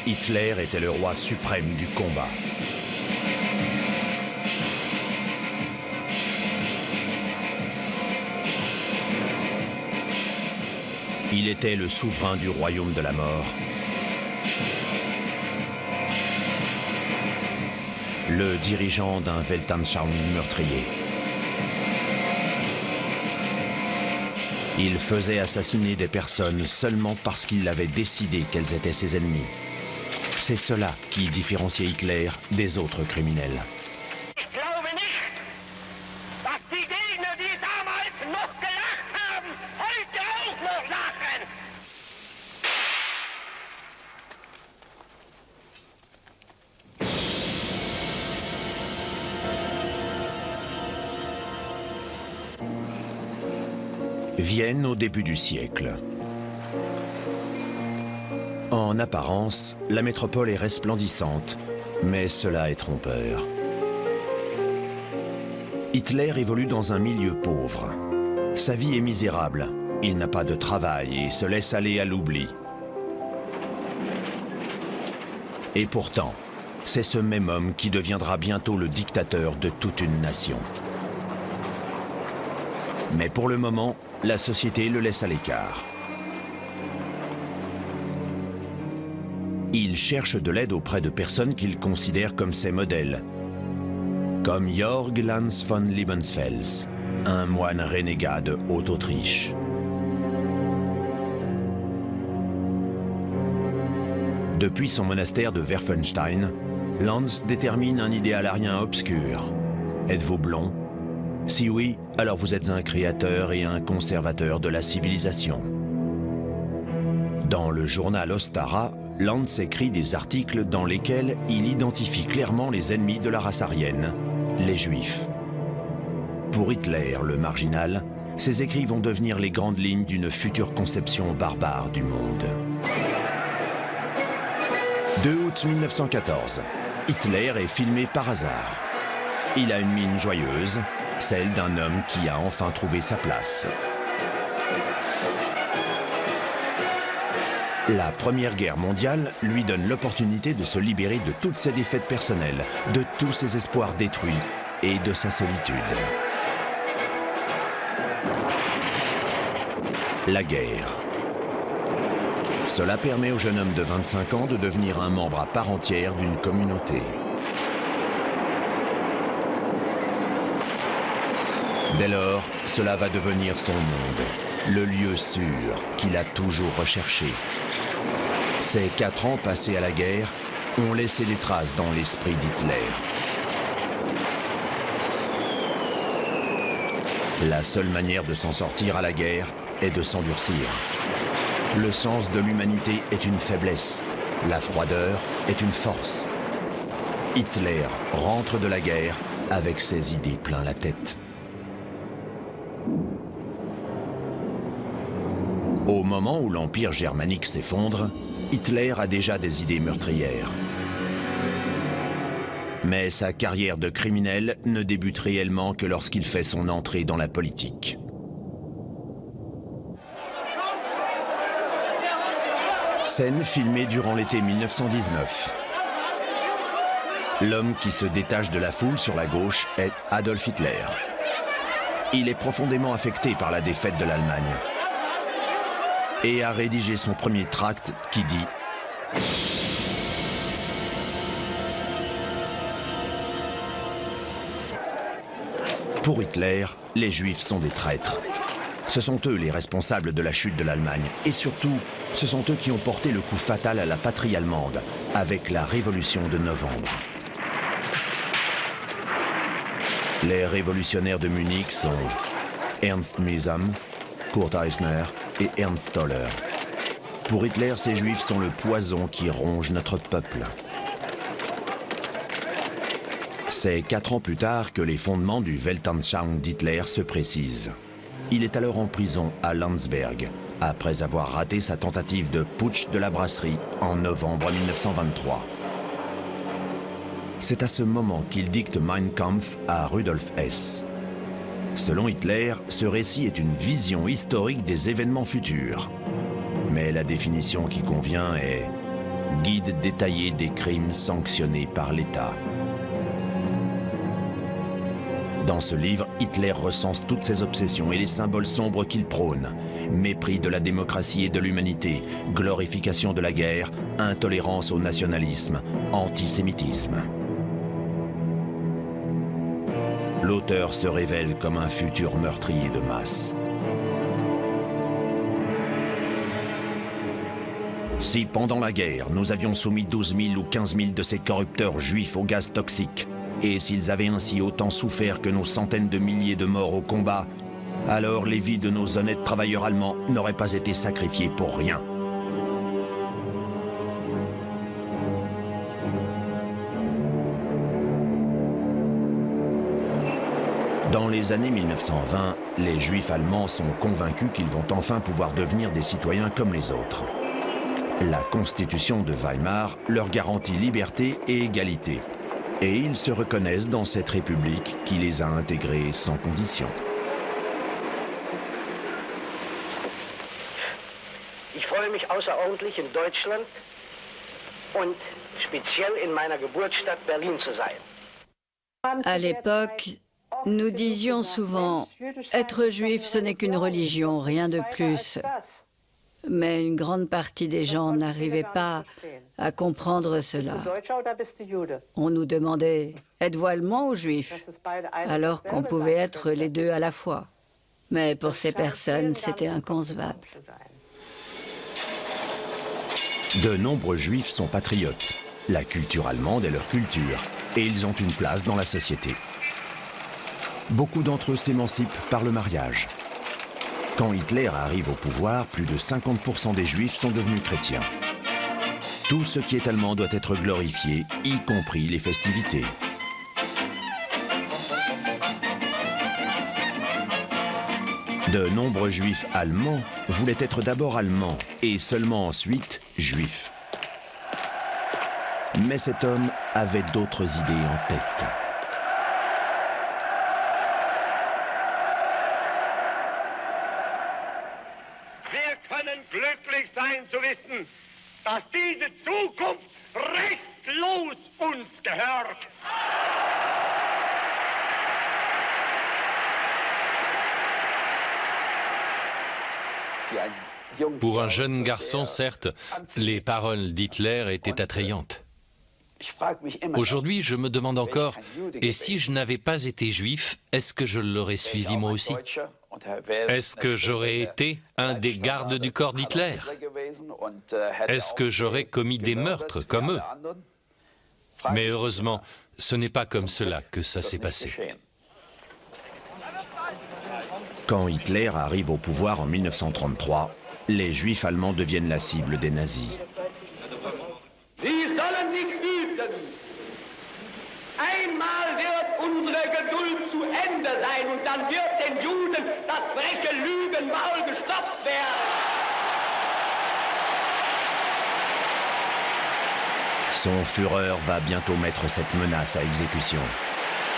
Hitler était le roi suprême du combat. Il était le souverain du royaume de la mort. Le dirigeant d'un Weltanschauung meurtrier. Il faisait assassiner des personnes seulement parce qu'il avait décidé qu'elles étaient ses ennemis. C'est cela qui différenciait Hitler des autres criminels. Vienne au début du siècle. En apparence, la métropole est resplendissante, mais cela est trompeur. Hitler évolue dans un milieu pauvre. Sa vie est misérable, il n'a pas de travail et se laisse aller à l'oubli. Et pourtant, c'est ce même homme qui deviendra bientôt le dictateur de toute une nation. Mais pour le moment, la société le laisse à l'écart. Il cherche de l'aide auprès de personnes qu'il considère comme ses modèles, comme Jörg Lanz von Liebensfels, un moine renégat de Haute-Autriche. Depuis son monastère de Werfenstein, Lanz détermine un idéal arien obscur. Êtes-vous blond? Si oui, alors vous êtes un créateur et un conservateur de la civilisation. Dans le journal Ostara, Lanz écrit des articles dans lesquels il identifie clairement les ennemis de la race aryenne, les Juifs. Pour Hitler, le marginal, ses écrits vont devenir les grandes lignes d'une future conception barbare du monde. 2 août 1914, Hitler est filmé par hasard. Il a une mine joyeuse, celle d'un homme qui a enfin trouvé sa place. La Première Guerre mondiale lui donne l'opportunité de se libérer de toutes ses défaites personnelles, de tous ses espoirs détruits et de sa solitude. La guerre. Cela permet au jeune homme de 25 ans de devenir un membre à part entière d'une communauté. Dès lors, cela va devenir son monde, le lieu sûr qu'il a toujours recherché. Ces 4 ans passés à la guerre ont laissé des traces dans l'esprit d'Hitler. La seule manière de s'en sortir à la guerre est de s'endurcir. Le sens de l'humanité est une faiblesse, la froideur est une force. Hitler rentre de la guerre avec ses idées plein la tête. Au moment où l'Empire germanique s'effondre, Hitler a déjà des idées meurtrières. Mais sa carrière de criminel ne débute réellement que lorsqu'il fait son entrée dans la politique. Scène filmée durant l'été 1919. L'homme qui se détache de la foule sur la gauche est Adolf Hitler. Il est profondément affecté par la défaite de l'Allemagne et a rédigé son premier tract qui dit « Pour Hitler, les Juifs sont des traîtres. Ce sont eux les responsables de la chute de l'Allemagne. Et surtout, ce sont eux qui ont porté le coup fatal à la patrie allemande avec la Révolution de novembre. » Les révolutionnaires de Munich sont Ernst Mesam, Kurt Eisner et Ernst Toller. Pour Hitler, ces Juifs sont le poison qui ronge notre peuple. C'est 4 ans plus tard que les fondements du Weltanschauung d'Hitler se précisent. Il est alors en prison à Landsberg, après avoir raté sa tentative de putsch de la brasserie en novembre 1923. C'est à ce moment qu'il dicte Mein Kampf à Rudolf Hess. Selon Hitler, ce récit est une vision historique des événements futurs. Mais la définition qui convient est guide détaillé des crimes sanctionnés par l'État. Dans ce livre, Hitler recense toutes ses obsessions et les symboles sombres qu'il prône. Mépris de la démocratie et de l'humanité, glorification de la guerre, intolérance au nationalisme, antisémitisme. L'auteur se révèle comme un futur meurtrier de masse. Si pendant la guerre, nous avions soumis 12 000 ou 15 000 de ces corrupteurs juifs au gaz toxique, et s'ils avaient ainsi autant souffert que nos centaines de milliers de morts au combat, alors les vies de nos honnêtes travailleurs allemands n'auraient pas été sacrifiées pour rien. Dans les années 1920, les Juifs allemands sont convaincus qu'ils vont enfin pouvoir devenir des citoyens comme les autres. La Constitution de Weimar leur garantit liberté et égalité. Et ils se reconnaissent dans cette république qui les a intégrés sans condition. Ich freue mich außerordentlich in Deutschland und speziell in meiner Geburtsstadt Berlin zu sein. À l'époque, nous disions souvent « Être juif, ce n'est qu'une religion, rien de plus ». Mais une grande partie des gens n'arrivaient pas à comprendre cela. On nous demandait « Êtes-vous allemand ou juif ?» alors qu'on pouvait être les deux à la fois. Mais pour ces personnes, c'était inconcevable. De nombreux juifs sont patriotes. La culture allemande est leur culture, et ils ont une place dans la société. Beaucoup d'entre eux s'émancipent par le mariage. Quand Hitler arrive au pouvoir, plus de 50% des Juifs sont devenus chrétiens. Tout ce qui est allemand doit être glorifié, y compris les festivités. De nombreux Juifs allemands voulaient être d'abord allemands et seulement ensuite juifs. Mais cet homme avait d'autres idées en tête. Zu wissen, dass diese Zukunft restlos uns gehört. Pour un jeune garçon, certes, les paroles d'Hitler étaient attrayantes. Aujourd'hui, je me demande encore, et si je n'avais pas été juif, est-ce que je l'aurais suivi moi aussi ? Est-ce que j'aurais été un des gardes du corps d'Hitler? Est-ce que j'aurais commis des meurtres comme eux? Mais heureusement, ce n'est pas comme cela que ça s'est passé. Quand Hitler arrive au pouvoir en 1933, les Juifs allemands deviennent la cible des nazis. Sie sollen sich hüten. Einmal wird unsere Geduld zu Ende sein und dann wird den Juden das freche Lügenmaul gestopft werden. Son Führer va bientôt mettre cette menace à exécution.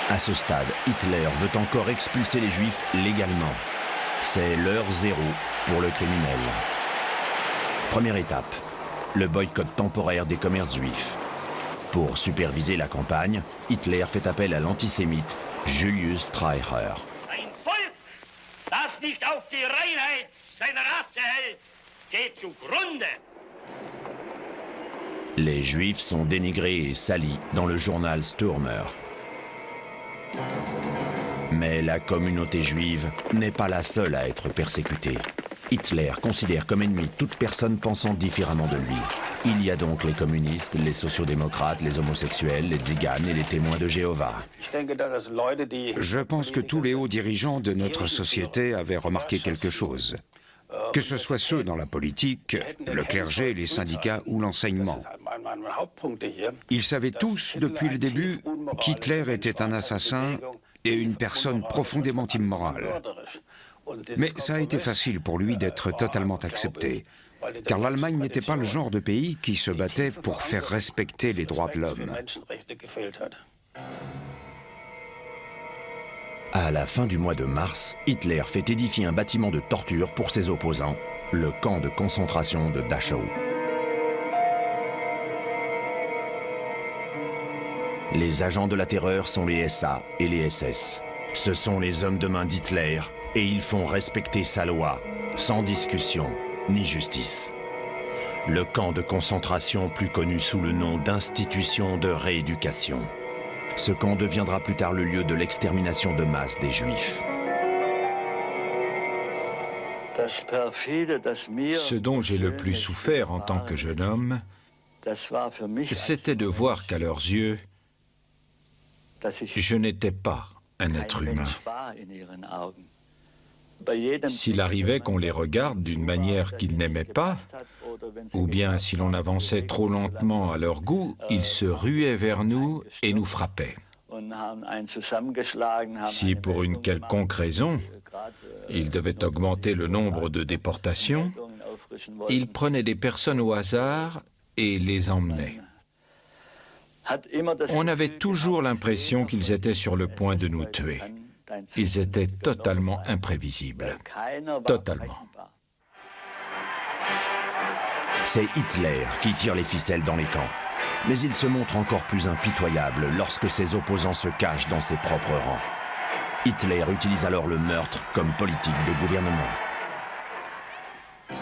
À ce stade, Hitler veut encore expulser les Juifs légalement. C'est l'heure zéro pour le criminel. Première étape, le boycott temporaire des commerces juifs. Pour superviser la campagne, Hitler fait appel à l'antisémite Julius Streicher. Ein Volk, das nicht auf die Reinheit seiner Rasse hält, geht zugrunde. Les Juifs sont dénigrés et salis dans le journal Stürmer. Mais la communauté juive n'est pas la seule à être persécutée. Hitler considère comme ennemi toute personne pensant différemment de lui. Il y a donc les communistes, les sociodémocrates, les homosexuels, les tziganes et les témoins de Jéhovah. Je pense que tous les hauts dirigeants de notre société avaient remarqué quelque chose. Que ce soit ceux dans la politique, le clergé, les syndicats ou l'enseignement. Ils savaient tous depuis le début qu'Hitler était un assassin et une personne profondément immorale. Mais ça a été facile pour lui d'être totalement accepté, car l'Allemagne n'était pas le genre de pays qui se battait pour faire respecter les droits de l'homme. À la fin du mois de mars, Hitler fait édifier un bâtiment de torture pour ses opposants, le camp de concentration de Dachau. Les agents de la terreur sont les SA et les SS. Ce sont les hommes de main d'Hitler et ils font respecter sa loi, sans discussion ni justice. Le camp de concentration plus connu sous le nom d'institution de rééducation. Ce camp deviendra plus tard le lieu de l'extermination de masse des Juifs. Ce dont j'ai le plus souffert en tant que jeune homme, c'était de voir qu'à leurs yeux, je n'étais pas un être humain. S'il arrivait qu'on les regarde d'une manière qu'ils n'aimaient pas, ou bien si l'on avançait trop lentement à leur goût, ils se ruaient vers nous et nous frappaient. Si pour une quelconque raison, ils devaient augmenter le nombre de déportations, ils prenaient des personnes au hasard et les emmenaient. On avait toujours l'impression qu'ils étaient sur le point de nous tuer. Ils étaient totalement imprévisibles. Totalement. C'est Hitler qui tire les ficelles dans les camps. Mais il se montre encore plus impitoyable lorsque ses opposants se cachent dans ses propres rangs. Hitler utilise alors le meurtre comme politique de gouvernement.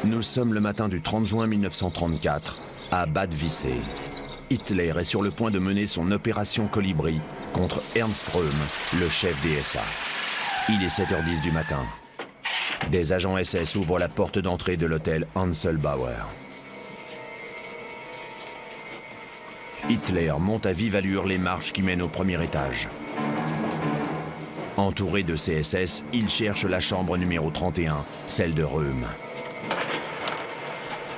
Nous sommes le matin du 30 juin 1934, à Bad Vissé. Hitler est sur le point de mener son opération Colibri contre Ernst Röhm, le chef des SA. Il est 7h10 du matin. Des agents SS ouvrent la porte d'entrée de l'hôtel Hanselbauer. Hitler monte à vive allure les marches qui mènent au premier étage. Entouré de ses SS, il cherche la chambre numéro 31, celle de Röhm.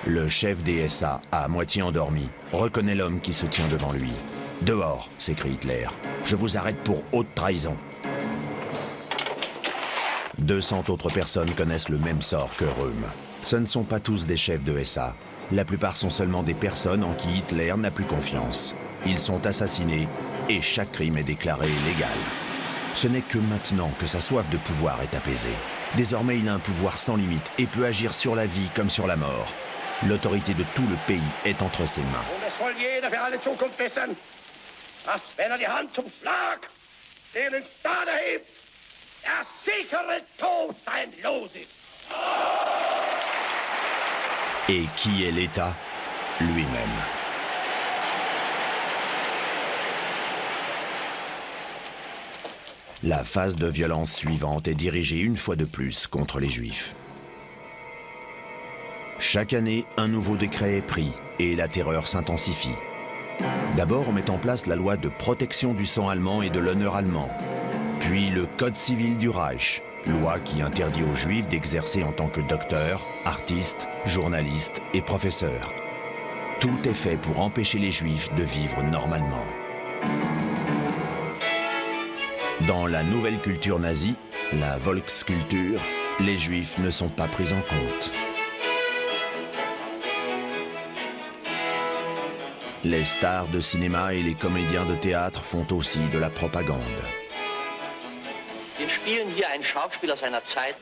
Le chef des SA, à moitié endormi, reconnaît l'homme qui se tient devant lui. « Dehors !» s'écrie Hitler. « Je vous arrête pour haute trahison. » 200 autres personnes connaissent le même sort que Röhm. Ce ne sont pas tous des chefs de SA. La plupart sont seulement des personnes en qui Hitler n'a plus confiance. Ils sont assassinés et chaque crime est déclaré légal. Ce n'est que maintenant que sa soif de pouvoir est apaisée. Désormais, il a un pouvoir sans limite et peut agir sur la vie comme sur la mort. L'autorité de tout le pays est entre ses mains. Et qui est l'État? Lui-même. La phase de violence suivante est dirigée une fois de plus contre les Juifs. Chaque année, un nouveau décret est pris et la terreur s'intensifie. D'abord, on met en place la loi de protection du sang allemand et de l'honneur allemand, puis le Code civil du Reich, loi qui interdit aux Juifs d'exercer en tant que docteurs, artistes, journalistes et professeurs. Tout est fait pour empêcher les Juifs de vivre normalement. Dans la nouvelle culture nazie, la Volkskultur, les Juifs ne sont pas pris en compte. Les stars de cinéma et les comédiens de théâtre font aussi de la propagande. Wir spielen hier einen Schauspieler seiner Zeit,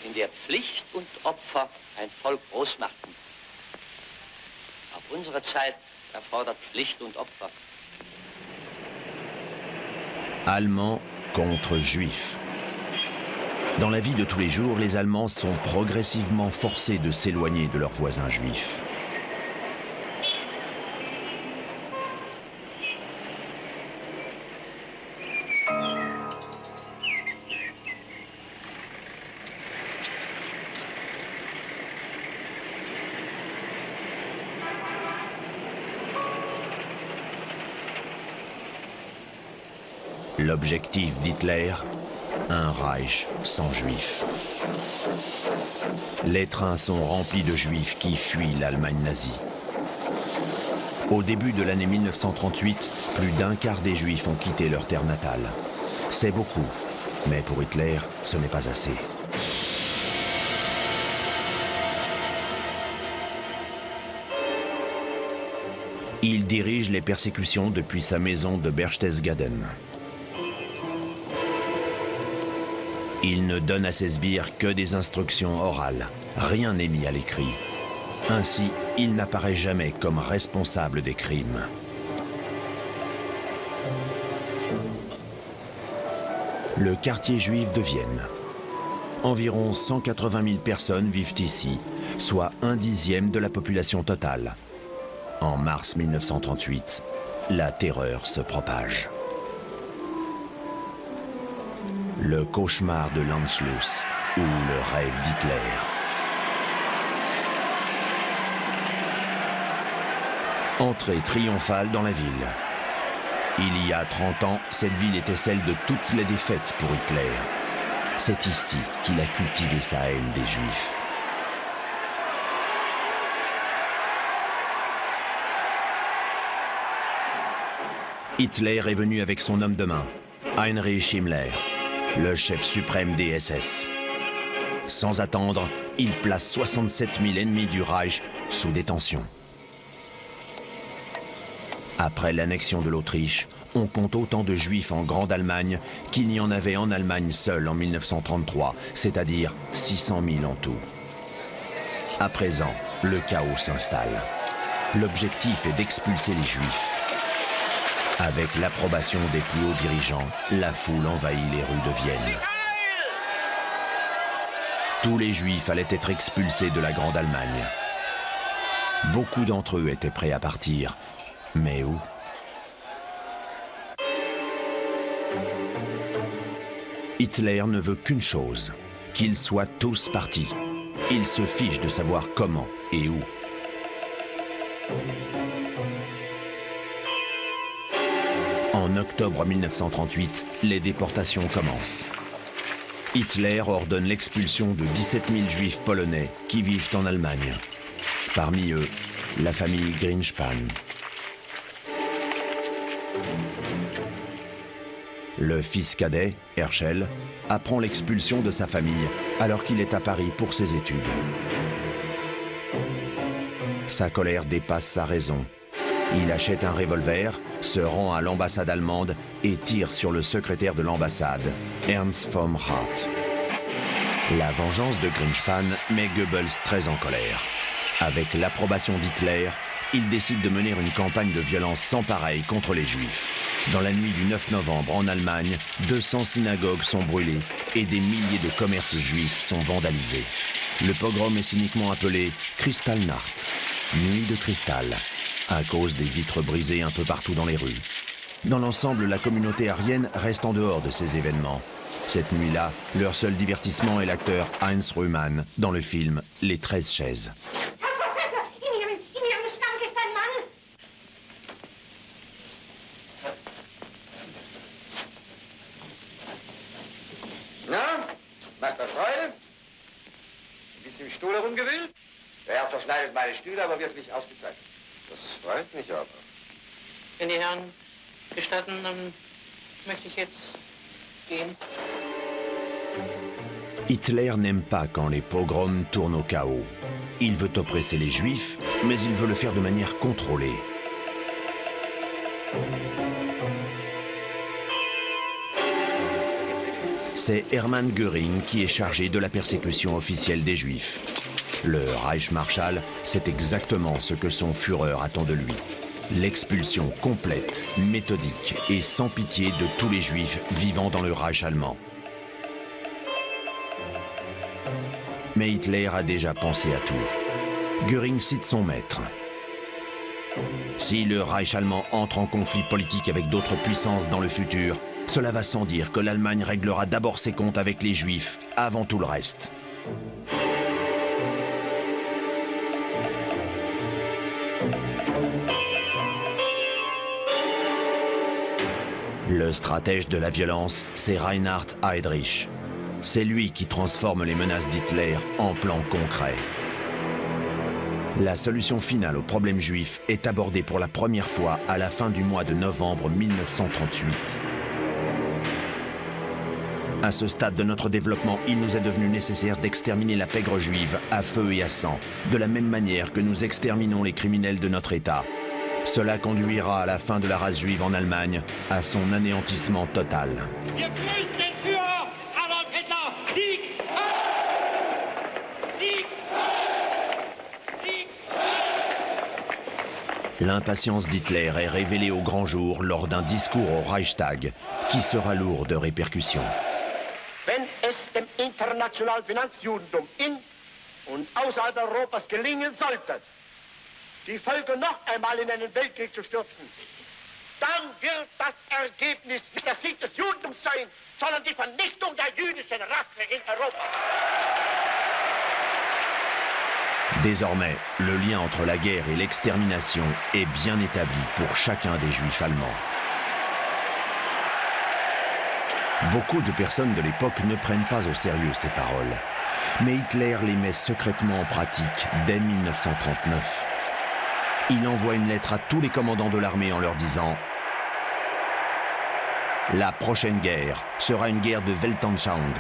in der Pflicht und Opfer ein Volk groß machten. Auch unsere Zeit erfordert Pflicht und Opfer. Allemands contre Juifs. Dans la vie de tous les jours, les Allemands sont progressivement forcés de s'éloigner de leurs voisins juifs. L'objectif d'Hitler, un Reich sans juifs. Les trains sont remplis de juifs qui fuient l'Allemagne nazie. Au début de l'année 1938, plus d'un quart des juifs ont quitté leur terre natale. C'est beaucoup, mais pour Hitler, ce n'est pas assez. Il dirige les persécutions depuis sa maison de Berchtesgaden. Il ne donne à ses sbires que des instructions orales. Rien n'est mis à l'écrit. Ainsi, il n'apparaît jamais comme responsable des crimes. Le quartier juif de Vienne. Environ 180 000 personnes vivent ici, soit 1/10 de la population totale. En mars 1938, la terreur se propage. Le cauchemar de l'Anschluss ou le rêve d'Hitler. Entrée triomphale dans la ville. Il y a 30 ans, cette ville était celle de toutes les défaites pour Hitler. C'est ici qu'il a cultivé sa haine des Juifs. Hitler est venu avec son homme de main, Heinrich Himmler, le chef suprême des SS. Sans attendre, il place 67 000 ennemis du Reich sous détention. Après l'annexion de l'Autriche, on compte autant de Juifs en Grande-Allemagne qu'il n'y en avait en Allemagne seule en 1933, c'est-à-dire 600 000 en tout. À présent, le chaos s'installe. L'objectif est d'expulser les Juifs. Avec l'approbation des plus hauts dirigeants, la foule envahit les rues de Vienne. Tous les Juifs allaient être expulsés de la Grande-Allemagne. Beaucoup d'entre eux étaient prêts à partir, mais où ? Hitler ne veut qu'une chose, qu'ils soient tous partis. Il se fiche de savoir comment et où. En octobre 1938, les déportations commencent. Hitler ordonne l'expulsion de 17 000 Juifs polonais qui vivent en Allemagne. Parmi eux, la famille Grinspan. Le fils cadet, Herschel, apprend l'expulsion de sa famille alors qu'il est à Paris pour ses études. Sa colère dépasse sa raison. Il achète un revolver, se rend à l'ambassade allemande et tire sur le secrétaire de l'ambassade, Ernst vom Rath. La vengeance de Grinspan met Goebbels très en colère. Avec l'approbation d'Hitler, il décide de mener une campagne de violence sans pareil contre les Juifs. Dans la nuit du 9 novembre en Allemagne, 200 synagogues sont brûlées et des milliers de commerces juifs sont vandalisés. Le pogrom est cyniquement appelé Kristallnacht, nuit de cristal, à cause des vitres brisées un peu partout dans les rues. Dans l'ensemble, la communauté aryenne reste en dehors de ces événements. Cette nuit-là, leur seul divertissement est l'acteur Heinz Rühmann dans le film Les 13 chaises. Macht das Freude? Bist du im Stuhl herumgewühlt? Der Herzog schneidet meine Stühle, aber wirklich ausgezeichnet. Das freut mich aber. Wenn die Herren gestatten, dann möchte ich jetzt gehen. Hitler n'aime pas quand les pogroms tournent au chaos. Il veut oppresser les Juifs, mais il veut le faire de manière contrôlée. C'est Hermann Göring qui est chargé de la persécution officielle des Juifs. Le Reichsmarschall sait exactement ce que son Führer attend de lui. L'expulsion complète, méthodique et sans pitié de tous les Juifs vivant dans le Reich allemand. Mais Hitler a déjà pensé à tout. Göring cite son maître. Si le Reich allemand entre en conflit politique avec d'autres puissances dans le futur, cela va sans dire que l'Allemagne réglera d'abord ses comptes avec les Juifs, avant tout le reste. Le stratège de la violence, c'est Reinhard Heydrich. C'est lui qui transforme les menaces d'Hitler en plans concrets. La solution finale au problème juif est abordée pour la première fois à la fin du mois de novembre 1938. À ce stade de notre développement, il nous est devenu nécessaire d'exterminer la pègre juive à feu et à sang, de la même manière que nous exterminons les criminels de notre État. Cela conduira à la fin de la race juive en Allemagne, à son anéantissement total. L'impatience d'Hitler est révélée au grand jour lors d'un discours au Reichstag qui sera lourd de répercussions. Wenn es dem internationalen Finanzjudentum in und außerhalb Europas gelingen sollte, die Völker noch einmal in einen Weltkrieg zu stürzen, dann wird das Ergebnis nicht der Sieg des Judentums sein, sondern die Vernichtung der jüdischen Rasse in Europa. Désormais, le lien entre la guerre et l'extermination est bien établi pour chacun des Juifs allemands. Beaucoup de personnes de l'époque ne prennent pas au sérieux ces paroles, mais Hitler les met secrètement en pratique dès 1939. Il envoie une lettre à tous les commandants de l'armée en leur disant « La prochaine guerre sera une guerre de Weltanschauung,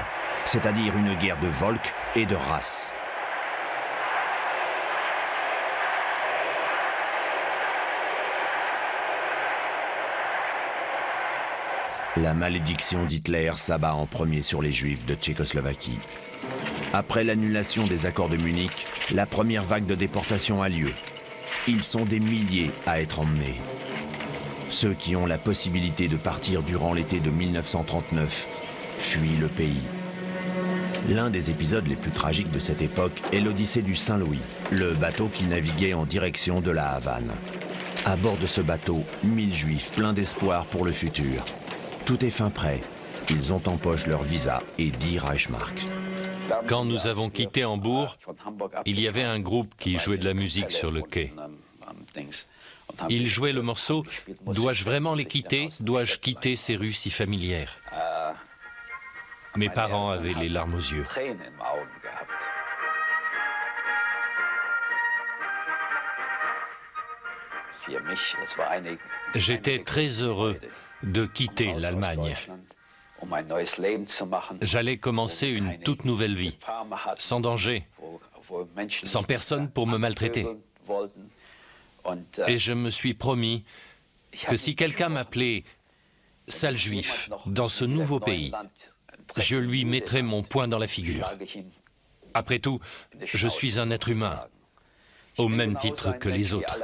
c'est-à-dire une guerre de Volk et de race. » La malédiction d'Hitler s'abat en premier sur les Juifs de Tchécoslovaquie. Après l'annulation des accords de Munich, la première vague de déportation a lieu. Ils sont des milliers à être emmenés. Ceux qui ont la possibilité de partir durant l'été de 1939 fuient le pays. L'un des épisodes les plus tragiques de cette époque est l'Odyssée du Saint-Louis, le bateau qui naviguait en direction de la Havane. À bord de ce bateau, 1000 Juifs pleins d'espoir pour le futur. Tout est fin prêt. Ils ont en poche leur visa et 10 Reichsmark. Quand nous avons quitté Hambourg, il y avait un groupe qui jouait de la musique sur le quai. Ils jouaient le morceau « Dois-je vraiment les quitter? Dois-je quitter ces rues si familières ?» Mes parents avaient les larmes aux yeux. J'étais très heureux de quitter l'Allemagne. J'allais commencer une toute nouvelle vie, sans danger, sans personne pour me maltraiter. Et je me suis promis que si quelqu'un m'appelait « sale juif » dans ce nouveau pays, je lui mettrais mon poing dans la figure. Après tout, je suis un être humain, au même titre que les autres.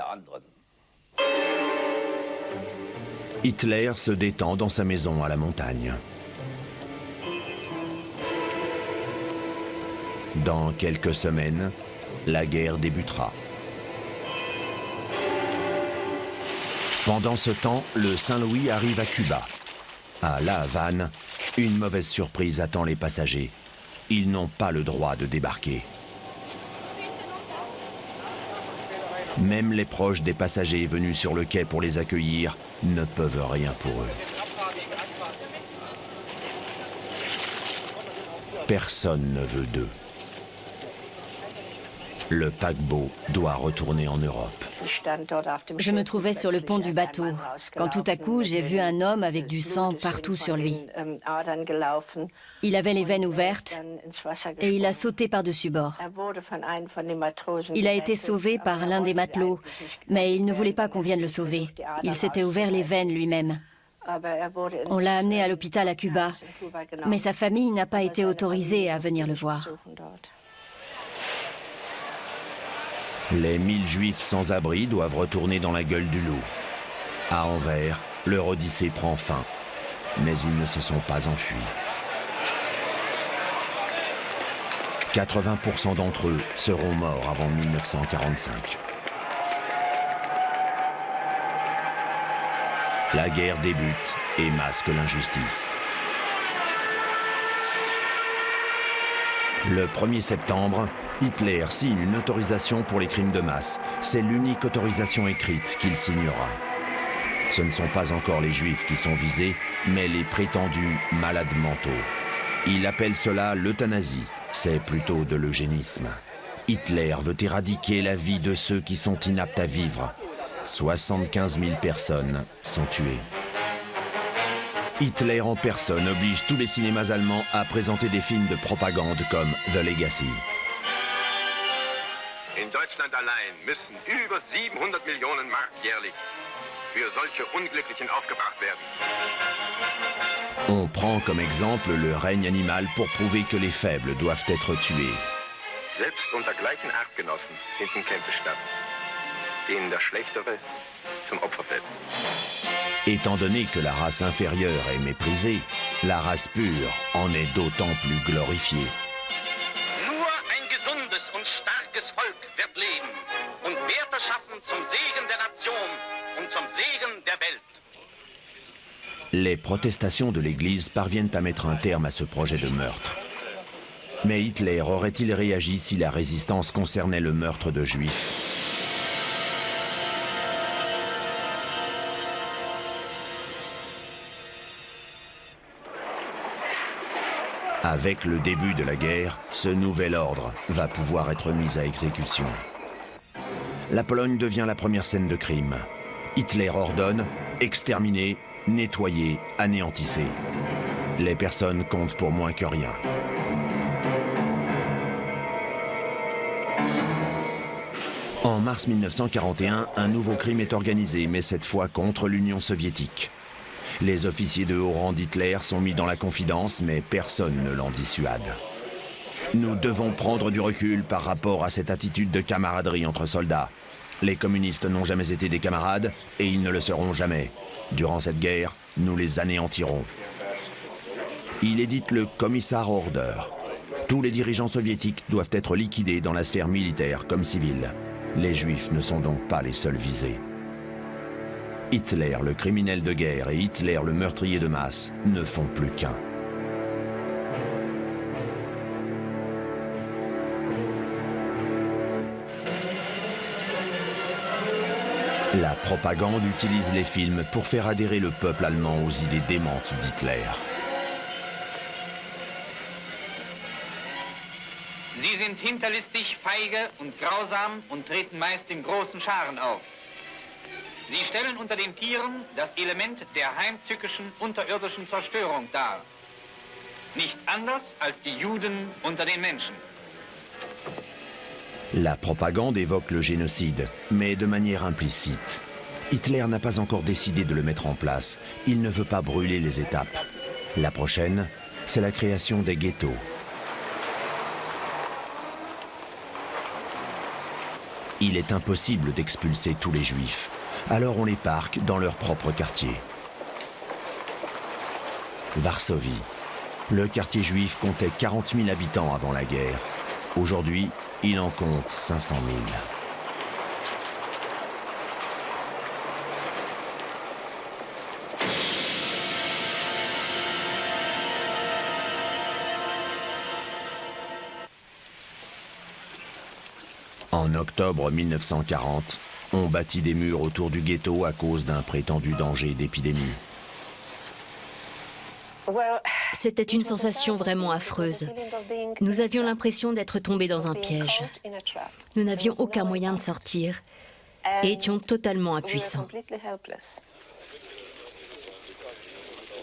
Hitler se détend dans sa maison à la montagne. Dans quelques semaines, la guerre débutera. Pendant ce temps, le Saint-Louis arrive à Cuba. À La Havane, une mauvaise surprise attend les passagers. Ils n'ont pas le droit de débarquer. Même les proches des passagers venus sur le quai pour les accueillir ne peuvent rien pour eux. Personne ne veut d'eux. Le paquebot doit retourner en Europe. Je me trouvais sur le pont du bateau, quand tout à coup j'ai vu un homme avec du sang partout sur lui. Il avait les veines ouvertes et il a sauté par-dessus bord. Il a été sauvé par l'un des matelots, mais il ne voulait pas qu'on vienne le sauver. Il s'était ouvert les veines lui-même. On l'a amené à l'hôpital à Cuba, mais sa famille n'a pas été autorisée à venir le voir. Les 1000 Juifs sans abri doivent retourner dans la gueule du loup. À Anvers, leur odyssée prend fin, mais ils ne se sont pas enfuis. 80% d'entre eux seront morts avant 1945. La guerre débute et masque l'injustice. Le 1er septembre, Hitler signe une autorisation pour les crimes de masse. C'est l'unique autorisation écrite qu'il signera. Ce ne sont pas encore les Juifs qui sont visés, mais les prétendus malades mentaux. Il appelle cela l'euthanasie. C'est plutôt de l'eugénisme. Hitler veut éradiquer la vie de ceux qui sont inaptes à vivre. 75 000 personnes sont tuées. Hitler en personne oblige tous les cinémas allemands à présenter des films de propagande comme The Legacy. In Deutschland allein müssen über 700 Millionen Mark jährlich für solche Unglücklichen aufgebracht werden. On prend comme exemple le règne animal pour prouver que les faibles doivent être tués. Selbst unter gleichen Artgenossen finden Kämpfe statt. denen der Schlechtere zum Opfer fällt. Étant donné que la race inférieure est méprisée, la race pure en est d'autant plus glorifiée. Nur ein gesundes und starkes Volk wird leben und Werte schaffen zum Segen der Nation und zum Segen der Welt. Les protestations de l'Église parviennent à mettre un terme à ce projet de meurtre. Mais Hitler aurait-il réagi si la résistance concernait le meurtre de Juifs ? Avec le début de la guerre, ce nouvel ordre va pouvoir être mis à exécution. La Pologne devient la première scène de crime. Hitler ordonne « exterminer, nettoyer, anéantissez ». Les personnes comptent pour moins que rien. En mars 1941, un nouveau crime est organisé, mais cette fois contre l'Union soviétique. Les officiers de haut rang d'Hitler sont mis dans la confidence, mais personne ne l'en dissuade. Nous devons prendre du recul par rapport à cette attitude de camaraderie entre soldats. Les communistes n'ont jamais été des camarades et ils ne le seront jamais. Durant cette guerre, nous les anéantirons. Il édite le Kommissarorder. Tous les dirigeants soviétiques doivent être liquidés dans la sphère militaire comme civile. Les Juifs ne sont donc pas les seuls visés. Hitler, le criminel de guerre, et Hitler, le meurtrier de masse, ne font plus qu'un. La propagande utilise les films pour faire adhérer le peuple allemand aux idées démentes d'Hitler. Sie sind hinterlistig, feige und grausam und treten meist in großen Scharen auf. Sie stellen unter den Tieren das Element der heimtückischen unterirdischen Zerstörung dar. Nicht anders als die Juden unter den Menschen. La propagande évoque le génocide, mais de manière implicite. Hitler n'a pas encore décidé de le mettre en place. Il ne veut pas brûler les étapes. La prochaine, c'est la création des ghettos. Il est impossible d'expulser tous les Juifs. Alors on les parque dans leur propre quartier. Varsovie. Le quartier juif comptait 40 000 habitants avant la guerre. Aujourd'hui, il en compte 500 000. En octobre 1940, on bâtit des murs autour du ghetto à cause d'un prétendu danger d'épidémie. C'était une sensation vraiment affreuse. Nous avions l'impression d'être tombés dans un piège. Nous n'avions aucun moyen de sortir et étions totalement impuissants.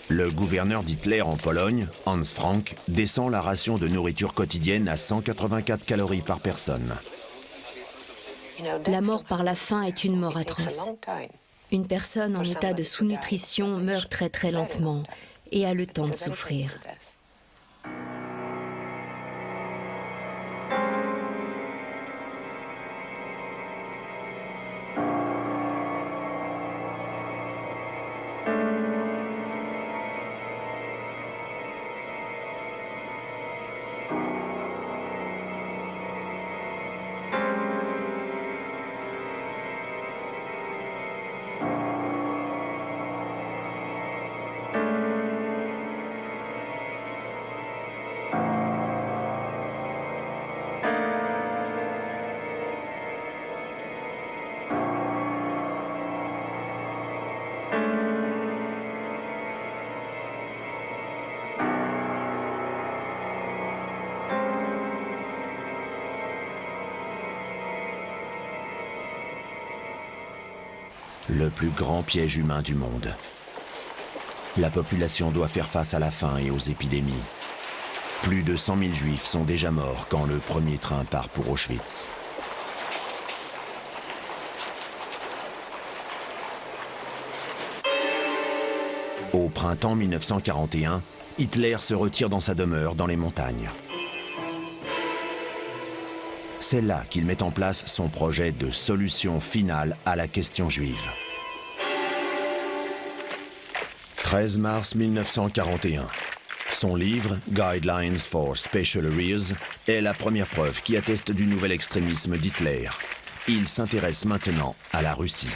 Le gouverneur d'Hitler en Pologne, Hans Frank, descend la ration de nourriture quotidienne à 184 calories par personne. La mort par la faim est une mort atroce. Une personne en état de sous-nutrition meurt très très lentement et a le temps de souffrir. Le plus grand piège humain du monde. La population doit faire face à la faim et aux épidémies. Plus de 100 000 Juifs sont déjà morts quand le premier train part pour Auschwitz. Au printemps 1941, Hitler se retire dans sa demeure dans les montagnes. C'est là qu'il met en place son projet de solution finale à la question juive. 13 mars 1941. Son livre « Guidelines for Special Areas » est la première preuve qui atteste du nouvel extrémisme d'Hitler. Il s'intéresse maintenant à la Russie.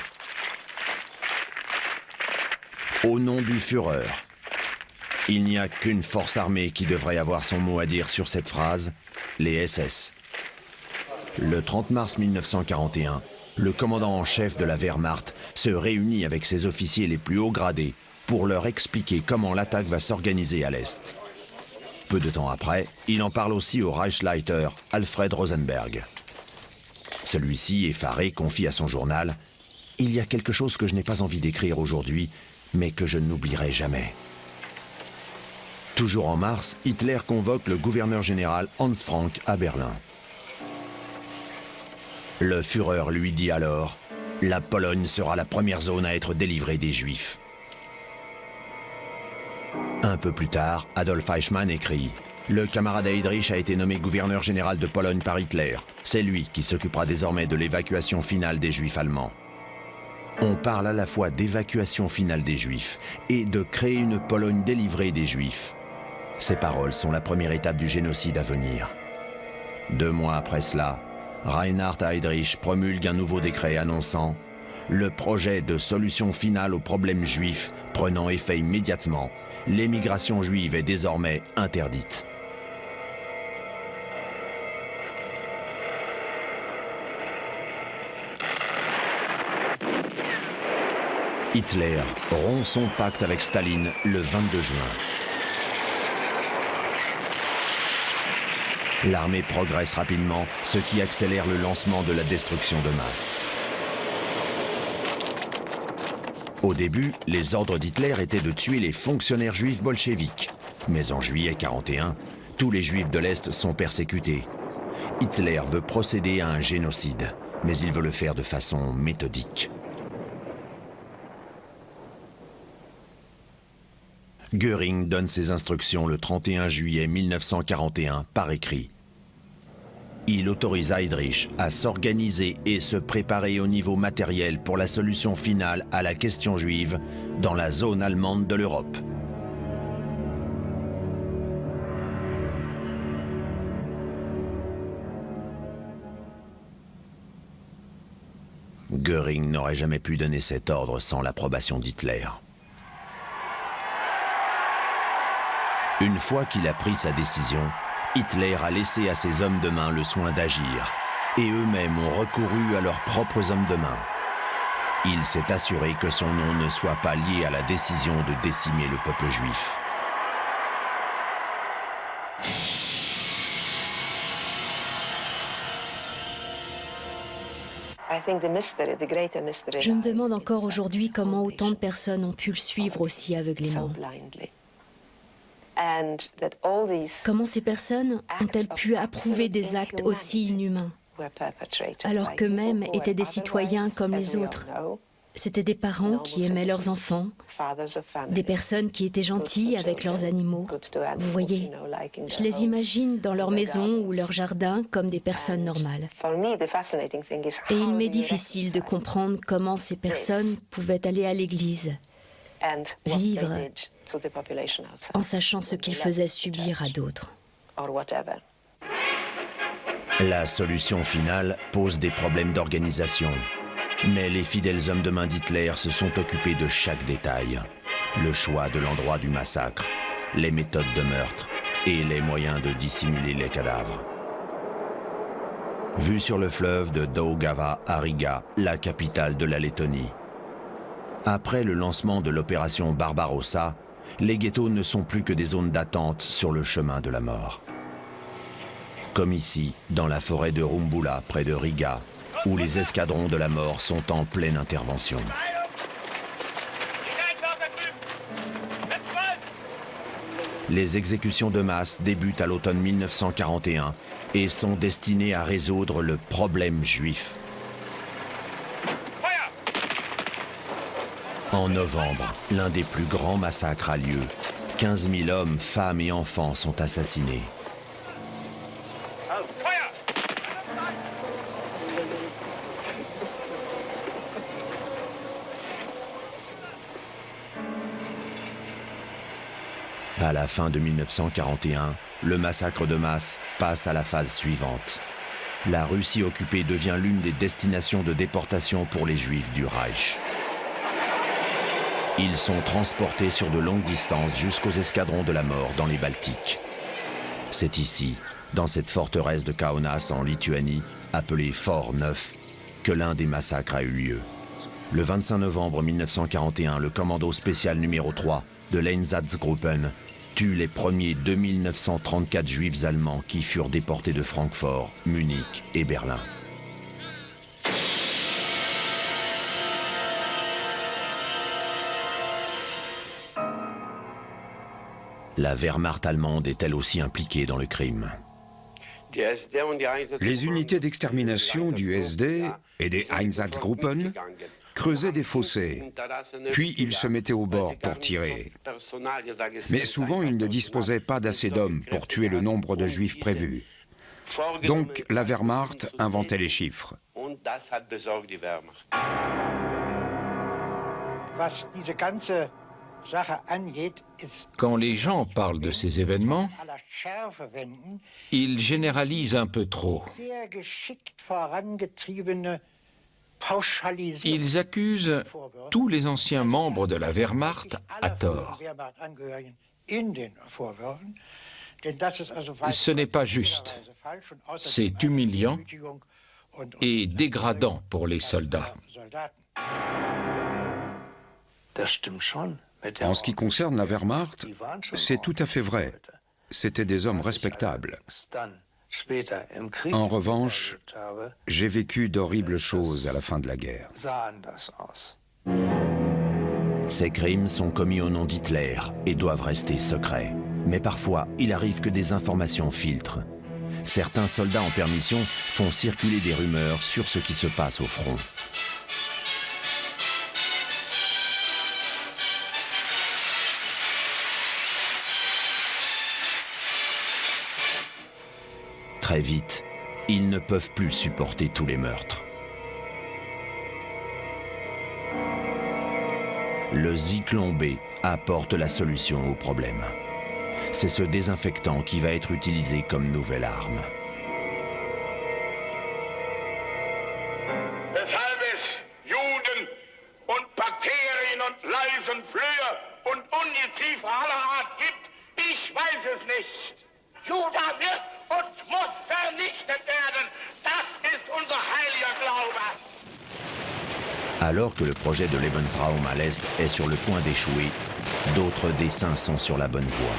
Au nom du Führer, il n'y a qu'une force armée qui devrait avoir son mot à dire sur cette phrase, les SS. Le 30 mars 1941, le commandant en chef de la Wehrmacht se réunit avec ses officiers les plus hauts gradés pour leur expliquer comment l'attaque va s'organiser à l'Est. Peu de temps après, il en parle aussi au Reichsleiter Alfred Rosenberg. Celui-ci, effaré, confie à son journal « Il y a quelque chose que je n'ai pas envie d'écrire aujourd'hui, mais que je n'oublierai jamais. » Toujours en mars, Hitler convoque le gouverneur général Hans Frank à Berlin. Le Führer lui dit alors « La Pologne sera la première zone à être délivrée des Juifs. » Un peu plus tard, Adolf Eichmann écrit « Le camarade Heydrich a été nommé gouverneur général de Pologne par Hitler. C'est lui qui s'occupera désormais de l'évacuation finale des Juifs allemands. » On parle à la fois d'évacuation finale des Juifs et de créer une Pologne délivrée des Juifs. Ces paroles sont la première étape du génocide à venir. 2 mois après cela, Reinhard Heydrich promulgue un nouveau décret annonçant « Le projet de solution finale au problème juif prenant effet immédiatement, l'émigration juive est désormais interdite. » Hitler rompt son pacte avec Staline le 22 juin. L'armée progresse rapidement, ce qui accélère le lancement de la destruction de masse. Au début, les ordres d'Hitler étaient de tuer les fonctionnaires juifs bolcheviques. Mais en juillet 1941, tous les juifs de l'Est sont persécutés. Hitler veut procéder à un génocide, mais il veut le faire de façon méthodique. Göring donne ses instructions le 31 juillet 1941 par écrit. Il autorise Heydrich à s'organiser et se préparer au niveau matériel pour la solution finale à la question juive dans la zone allemande de l'Europe. Göring n'aurait jamais pu donner cet ordre sans l'approbation d'Hitler. Une fois qu'il a pris sa décision, Hitler a laissé à ses hommes de main le soin d'agir, et eux-mêmes ont recouru à leurs propres hommes de main. Il s'est assuré que son nom ne soit pas lié à la décision de décimer le peuple juif. Je me demande encore aujourd'hui comment autant de personnes ont pu le suivre aussi aveuglément. Comment ces personnes ont-elles pu approuver des actes aussi inhumains, alors qu'eux-mêmes étaient des citoyens comme les autres? C'étaient des parents qui aimaient leurs enfants, des personnes qui étaient gentilles avec leurs animaux. Vous voyez, je les imagine dans leur maison ou leur jardin comme des personnes normales. Et il m'est difficile de comprendre comment ces personnes pouvaient aller à l'église, vivre en sachant ce qu'ils faisaient subir à d'autres. La solution finale pose des problèmes d'organisation. Mais les fidèles hommes de main d'Hitler se sont occupés de chaque détail. Le choix de l'endroit du massacre, les méthodes de meurtre et les moyens de dissimuler les cadavres. Vue sur le fleuve de Daugava à Riga, la capitale de la Lettonie. Après le lancement de l'opération Barbarossa, les ghettos ne sont plus que des zones d'attente sur le chemin de la mort. Comme ici, dans la forêt de Rumbula, près de Riga, où les escadrons de la mort sont en pleine intervention. Les exécutions de masse débutent à l'automne 1941 et sont destinées à résoudre le problème juif. En novembre, l'un des plus grands massacres a lieu. 15 000 hommes, femmes et enfants sont assassinés. À la fin de 1941, le massacre de masse passe à la phase suivante. La Russie occupée devient l'une des destinations de déportation pour les Juifs du Reich. Ils sont transportés sur de longues distances jusqu'aux escadrons de la mort dans les Baltiques. C'est ici, dans cette forteresse de Kaunas en Lituanie, appelée Fort Neuf, que l'un des massacres a eu lieu. Le 25 novembre 1941, le commando spécial numéro 3 de l'Einsatzgruppen tue les premiers 2934 juifs allemands qui furent déportés de Francfort, Munich et Berlin. La Wehrmacht allemande est elle aussi impliquée dans le crime. Les unités d'extermination du SD et des Einsatzgruppen creusaient des fossés, puis ils se mettaient au bord pour tirer. Mais souvent, ils ne disposaient pas d'assez d'hommes pour tuer le nombre de juifs prévus. Donc, la Wehrmacht inventait les chiffres. Quand les gens parlent de ces événements, ils généralisent un peu trop. Ils accusent tous les anciens membres de la Wehrmacht à tort. Ce n'est pas juste. C'est humiliant et dégradant pour les soldats. En ce qui concerne la Wehrmacht, c'est tout à fait vrai. C'étaient des hommes respectables. En revanche, j'ai vécu d'horribles choses à la fin de la guerre. Ces crimes sont commis au nom d'Hitler et doivent rester secrets. Mais parfois, il arrive que des informations filtrent. Certains soldats en permission font circuler des rumeurs sur ce qui se passe au front. Très vite, ils ne peuvent plus supporter tous les meurtres. Le Zyklon B apporte la solution au problème. C'est ce désinfectant qui va être utilisé comme nouvelle arme. Weshalb es Juden und Bakterien und Läuse, Flöhe und Ungeziefer aller Art gibt, ich weiß es nicht. Juda wird und muss vernichtet werden. Das ist unser heiliger Glaube. Alors que le projet de Lebensraum à l'Est est sur le point d'échouer, d'autres desseins sont sur la bonne voie.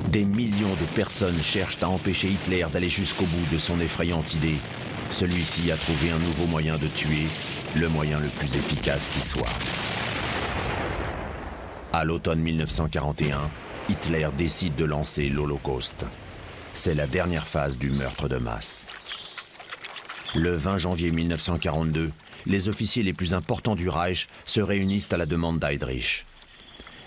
Des millions de personnes cherchent à empêcher Hitler d'aller jusqu'au bout de son effrayante idée. Celui-ci a trouvé un nouveau moyen de tuer, le moyen le plus efficace qui soit. À l'automne 1941, Hitler décide de lancer l'Holocauste. C'est la dernière phase du meurtre de masse. Le 20 janvier 1942, les officiers les plus importants du Reich se réunissent à la demande d'Heydrich.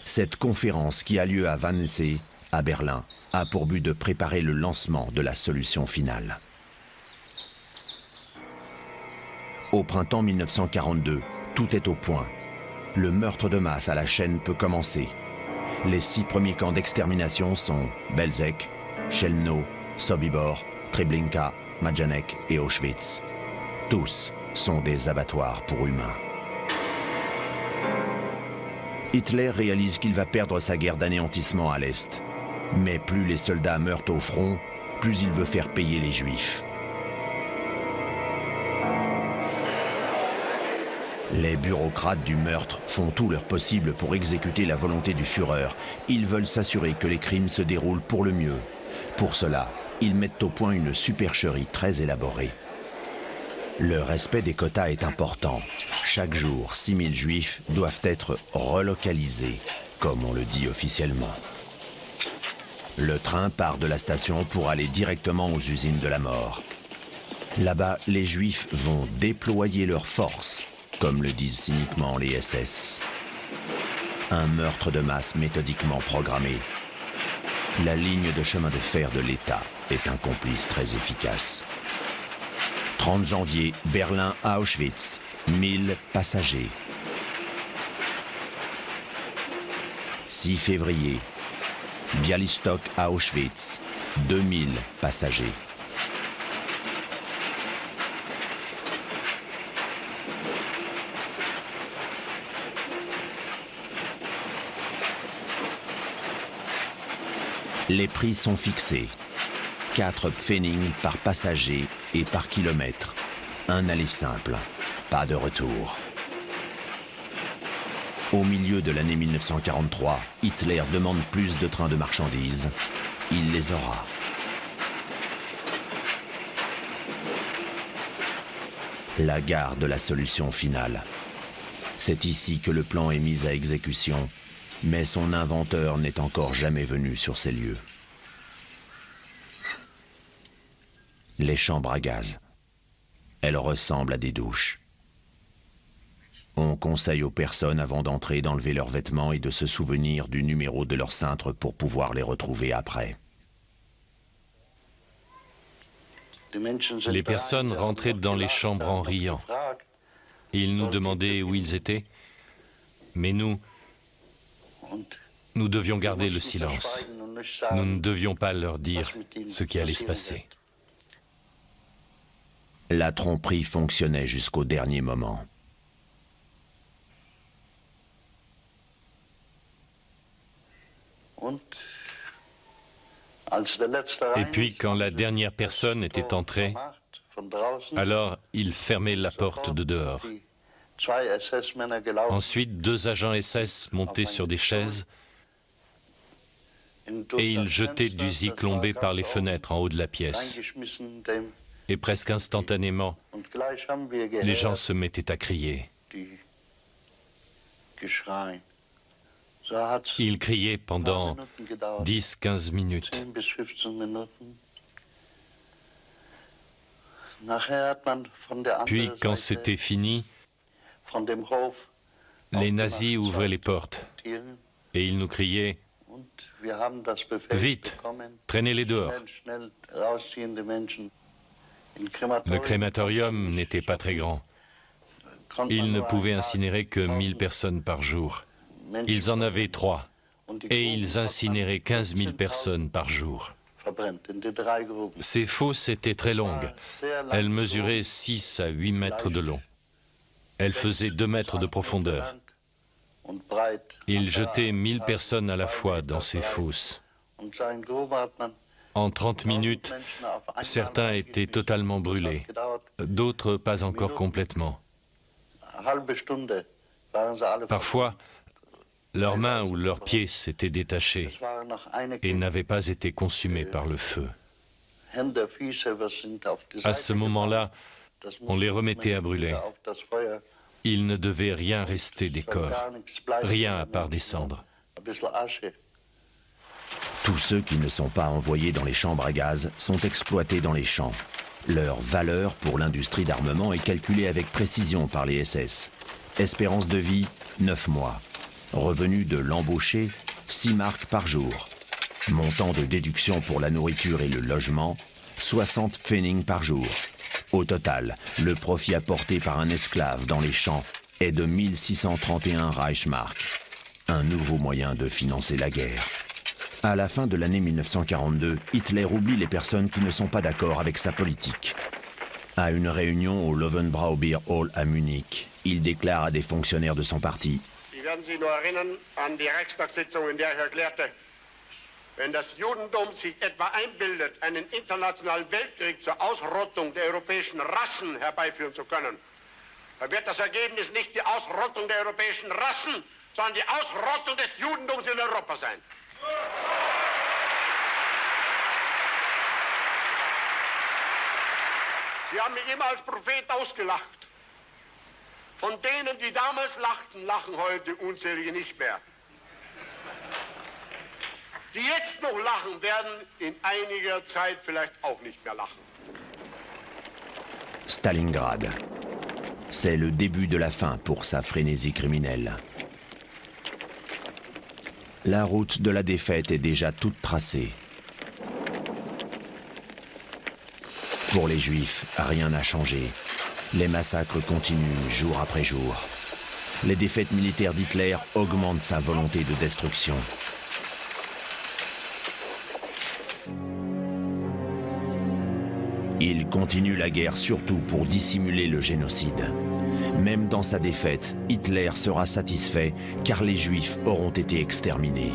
Cette conférence qui a lieu à Wannsee, à Berlin, a pour but de préparer le lancement de la solution finale. Au printemps 1942, tout est au point. Le meurtre de masse à la chaîne peut commencer. Les 6 premiers camps d'extermination sont Belzec, Chelmno, Sobibor, Treblinka, Majdanek et Auschwitz. Tous sont des abattoirs pour humains. Hitler réalise qu'il va perdre sa guerre d'anéantissement à l'Est. Mais plus les soldats meurent au front, plus il veut faire payer les Juifs. Les bureaucrates du meurtre font tout leur possible pour exécuter la volonté du Führer. Ils veulent s'assurer que les crimes se déroulent pour le mieux. Pour cela, ils mettent au point une supercherie très élaborée. Le respect des quotas est important. Chaque jour, 6000 juifs doivent être relocalisés, comme on le dit officiellement. Le train part de la station pour aller directement aux usines de la mort. Là-bas, les juifs vont déployer leurs forces, comme le disent cyniquement les SS. Un meurtre de masse méthodiquement programmé. La ligne de chemin de fer de l'État est un complice très efficace. 30 janvier, Berlin à Auschwitz, 1000 passagers. 6 février, Bialystok à Auschwitz, 2000 passagers. Les prix sont fixés. 4 pfennig par passager et par kilomètre. Un aller simple, pas de retour. Au milieu de l'année 1943, Hitler demande plus de trains de marchandises. Il les aura. La gare de la solution finale. C'est ici que le plan est mis à exécution, mais son inventeur n'est encore jamais venu sur ces lieux. Les chambres à gaz. Elles ressemblent à des douches. On conseille aux personnes avant d'entrer d'enlever leurs vêtements et de se souvenir du numéro de leur cintre pour pouvoir les retrouver après. Les personnes rentraient dans les chambres en riant. Ils nous demandaient où ils étaient, mais nous devions garder le silence. Nous ne devions pas leur dire ce qui allait se passer. La tromperie fonctionnait jusqu'au dernier moment. Et puis, quand la dernière personne était entrée, alors il fermait la porte de dehors. Ensuite, 2 agents SS montaient sur des chaises et ils jetaient du Zyklonbé par les fenêtres en haut de la pièce. Et presque instantanément, les gens se mettaient à crier. Ils criaient pendant 10-15 minutes. Puis, quand c'était fini, les nazis ouvraient les portes et ils nous criaient « Vite, traînez-les dehors !» Le crématorium n'était pas très grand. Il ne pouvait incinérer que 1000 personnes par jour. Ils en avaient 3 et ils incinéraient 15 000 personnes par jour. Ces fosses étaient très longues. Elles mesuraient 6 à 8 mètres de long. Elles faisaient 2 mètres de profondeur. Ils jetaient 1000 personnes à la fois dans ces fosses. En 30 minutes, certains étaient totalement brûlés, d'autres pas encore complètement. Parfois, leurs mains ou leurs pieds s'étaient détachés et n'avaient pas été consumés par le feu. À ce moment-là, on les remettait à brûler. Il ne devait rien rester des corps, rien à part des cendres. Tous ceux qui ne sont pas envoyés dans les chambres à gaz sont exploités dans les champs. Leur valeur pour l'industrie d'armement est calculée avec précision par les SS. Espérance de vie, 9 mois. Revenu de l'embauché, 6 marks par jour. Montant de déduction pour la nourriture et le logement, 60 pfennig par jour. Au total, le profit apporté par un esclave dans les champs est de 1631 Reichsmark. Un nouveau moyen de financer la guerre. À la fin de l'année 1942, Hitler oublie les personnes qui ne sont pas d'accord avec sa politique. À une réunion au Löwenbräu Hall à Munich, il déclare à des fonctionnaires de son parti: Sie werden sich nur erinnern an die Reichstagssitzung, in der ich erklärte, wenn das Judentum sich etwa einbildet, einen internationalen Weltkrieg zur Ausrottung der europäischen Rassen herbeiführen zu können, dann wird das Ergebnis nicht die Ausrottung der europäischen Rassen, sondern die Ausrottung des Judentums in Europa sein. Sie haben mich immer als Prophet ausgelacht. Von denen, die damals lachten, lachen heute unzählige nicht mehr. Die jetzt noch lachen, werden in einiger Zeit vielleicht auch nicht mehr lachen. Stalingrad. C'est le début de la fin pour sa frénésie criminelle. La route de la défaite est déjà toute tracée. Pour les Juifs, rien n'a changé. Les massacres continuent jour après jour. Les défaites militaires d'Hitler augmentent sa volonté de destruction. Il continue la guerre surtout pour dissimuler le génocide. Même dans sa défaite, Hitler sera satisfait car les Juifs auront été exterminés.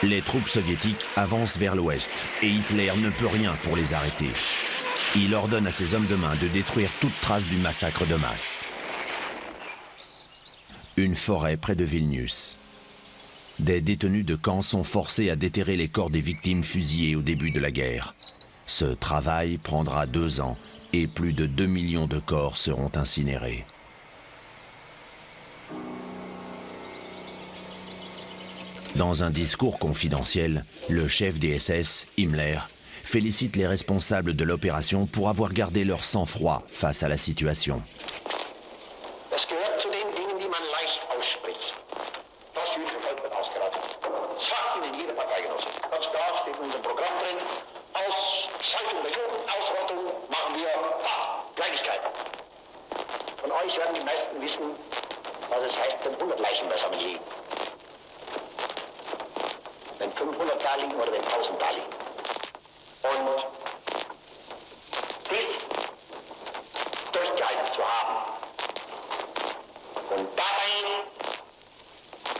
Les troupes soviétiques avancent vers l'ouest et Hitler ne peut rien pour les arrêter. Il ordonne à ses hommes de main de détruire toute trace du massacre de masse. Une forêt près de Vilnius. Des détenus de camp sont forcés à déterrer les corps des victimes fusillées au début de la guerre. Ce travail prendra 2 ans et plus de 2 millions de corps seront incinérés. Dans un discours confidentiel, le chef des SS, Himmler, félicite les responsables de l'opération pour avoir gardé leur sang-froid face à la situation. Das gehört zu den Dingen, die man leicht ausspricht. Das jüdische Volk wird ausgerottet. Das sagt Ihnen jede Parteigenosse. Ganz klar steht in unserem Programm drin. Ausschaltung der Juden, Ausrottung machen wir Kleinigkeiten. Von euch werden die meisten wissen, was es heißt, wenn 100 Leichen beisammen liegen. Wenn 500 da liegen oder wenn 1000 da liegen. Und dies durchgehalten zu haben. Und dabei,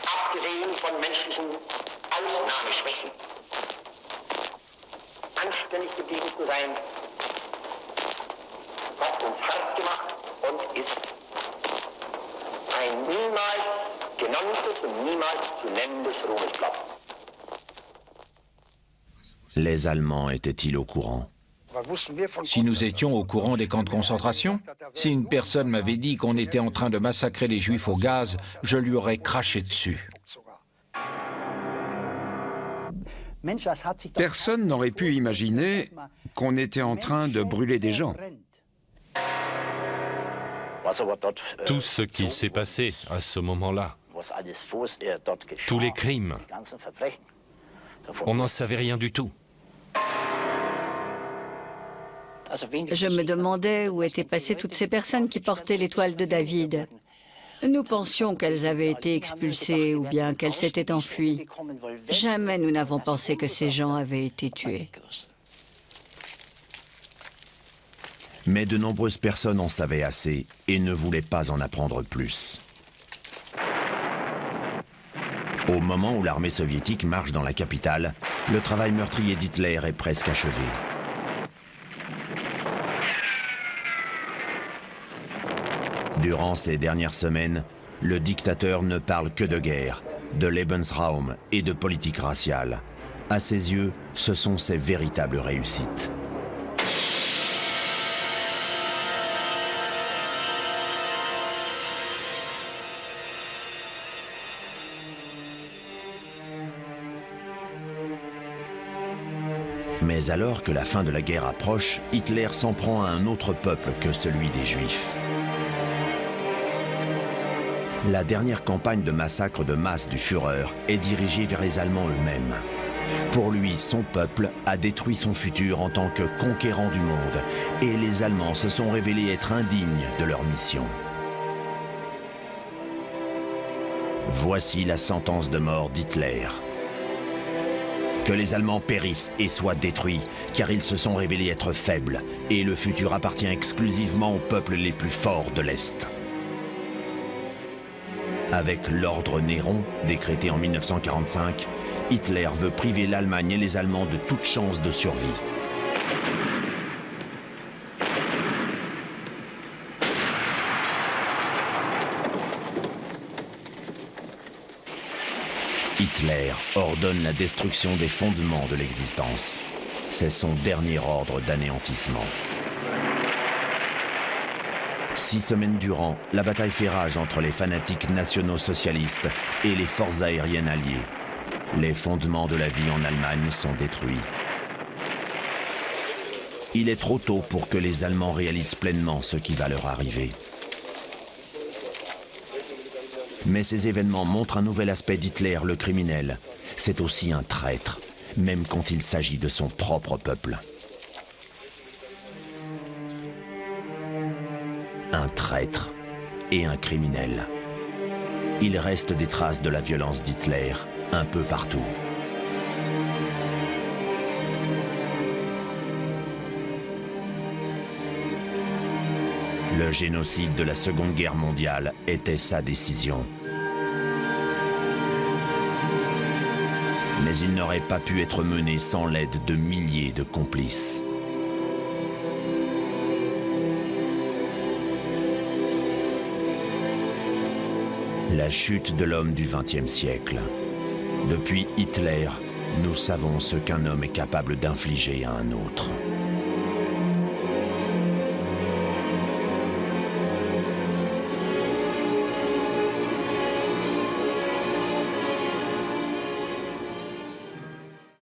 abgesehen von menschlichen Ausnahmeschwächen, anständig geblieben zu sein, hat uns hart gemacht und ist ein niemals genanntes und niemals zu nennendes Ruhmesblatt. Les Allemands étaient-ils au courant? Si nous étions au courant des camps de concentration, si une personne m'avait dit qu'on était en train de massacrer les Juifs au gaz, je lui aurais craché dessus. Personne n'aurait pu imaginer qu'on était en train de brûler des gens. Tout ce qu'il s'est passé à ce moment-là, tous les crimes, on n'en savait rien du tout. Je me demandais où étaient passées toutes ces personnes qui portaient l'étoile de David. Nous pensions qu'elles avaient été expulsées ou bien qu'elles s'étaient enfuies. Jamais nous n'avons pensé que ces gens avaient été tués. Mais de nombreuses personnes en savaient assez et ne voulaient pas en apprendre plus. Au moment où l'armée soviétique marche dans la capitale, le travail meurtrier d'Hitler est presque achevé. Durant ces dernières semaines, le dictateur ne parle que de guerre, de Lebensraum et de politique raciale. À ses yeux, ce sont ses véritables réussites. Mais alors que la fin de la guerre approche, Hitler s'en prend à un autre peuple que celui des Juifs. La dernière campagne de massacre de masse du Führer est dirigée vers les Allemands eux-mêmes. Pour lui, son peuple a détruit son futur en tant que conquérant du monde, et les Allemands se sont révélés être indignes de leur mission. Voici la sentence de mort d'Hitler. Que les Allemands périssent et soient détruits, car ils se sont révélés être faibles, et le futur appartient exclusivement aux peuples les plus forts de l'Est. Avec l'ordre Néron, décrété en 1945, Hitler veut priver l'Allemagne et les Allemands de toute chance de survie. Hitler ordonne la destruction des fondements de l'existence. C'est son dernier ordre d'anéantissement. 6 semaines durant, la bataille fait rage entre les fanatiques nationaux-socialistes et les forces aériennes alliées. Les fondements de la vie en Allemagne sont détruits. Il est trop tôt pour que les Allemands réalisent pleinement ce qui va leur arriver. Mais ces événements montrent un nouvel aspect d'Hitler, le criminel. C'est aussi un traître, même quand il s'agit de son propre peuple. Un traître et un criminel. Il reste des traces de la violence d'Hitler un peu partout. Le génocide de la Seconde Guerre mondiale était sa décision. Mais il n'aurait pas pu être mené sans l'aide de milliers de complices. La chute de l'homme du XXe siècle. Depuis Hitler, nous savons ce qu'un homme est capable d'infliger à un autre.